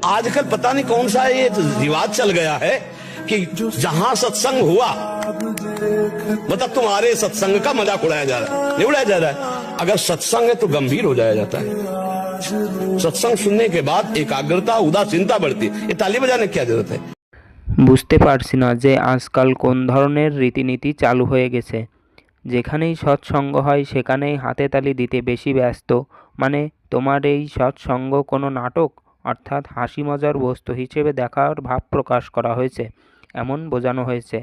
आजकल पता नहीं कौन सा ये रिवाज चल गया है कि जहां सत्संग हुआ मतलब तुम्हारे सत्संग का मजाक उड़ाया जा रहा है, नहीं उड़ाया जा रहा है। अगर सत्संग है तो गंभीर हो जाया जाता है। सत्संग सुनने के बाद एकाग्रता उदासीनता बढ़ती है। ये ताली बजाने की क्या जरूरत है? বুঝতে পারছি না যে আজকাল কোন ধরনের রীতিনীতি চালু হয়ে গেছে। যেখানেই সৎসঙ্গ হয় সেখানেই হাতে তালি দিতে বেশি ব্যস্ত। মানে তোমার এই সৎসঙ্গ কোনো নাটক অর্থাৎ হাসি মজার বস্তু হিসেবে দেখার ভাব প্রকাশ করা হয়েছে, এমন বোঝানো হয়েছে।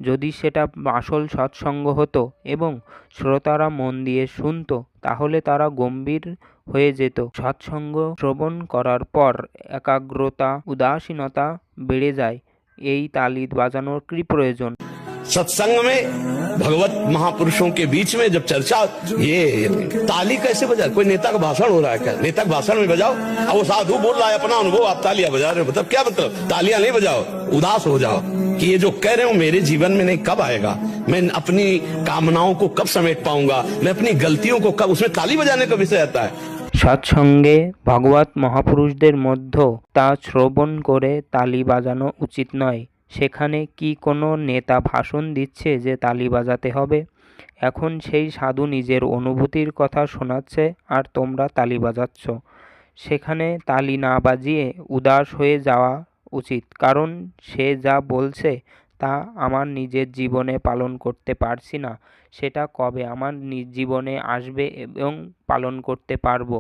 যদি সেটা আসল সৎসঙ্গ হতো এবং শ্রোতারা মন দিয়ে শুনতো তাহলে তারা গম্ভীর হয়ে যেত। সৎসঙ্গ শ্রবণ করার পর একাগ্রতা উদাসীনতা বেড়ে যায়। এই তালি বাজানোর কি প্রয়োজন? सत्संग में भगवत महापुरुषों के बीच में जब चर्चा, ये ताली कैसे बजा? कोई नेता का भाषण हो रहा है क्या? नेता का भाषण में बजाओ। अब वो साधु बोल रहा है अपना अनुभव, आप तालियां बजा रहे हो, मतलब क्या मतलब? तालियां नहीं बजाओ, उदास हो जाओ कि ये जो कह रहे हो मेरे जीवन में नहीं, कब आएगा? मैं अपनी कामनाओं को कब समेट पाऊंगा? मैं अपनी गलतियों को कब? उसमें ताली बजाने का विषय आता है। সৎসঙ্গে ভগবত মহাপুরুষদের মধ্যে তা শ্রবণ করে তালি বাজানো উচিত নয়। সেখানে কি কোনো নেতা ভাষণ দিচ্ছে যে তালি বাজাতে হবে? এখন সেই সাধু নিজের অনুভূতির কথা শোনাচ্ছে আর তোমরা তালি বাজাচ্ছ। সেখানে তালি না বাজিয়ে উদাস হয়ে যাওয়া উচিত, কারণ সে যা বলছে তা আমার নিজের জীবনে পালন করতে পারছি না। সেটা কবে আমার জীবনে আসবে এবং পালন করতে পারবো?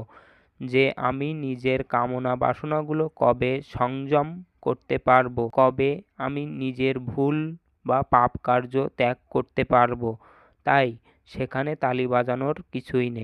যে আমি নিজের কামনা বাসনাগুলো কবে সংযম করতে পারবো? কবে আমি নিজের ভুল বা পাপ কার্য ত্যাগ করতে পারবো? তাই সেখানে তালি বাজানোর কিছুই নেই।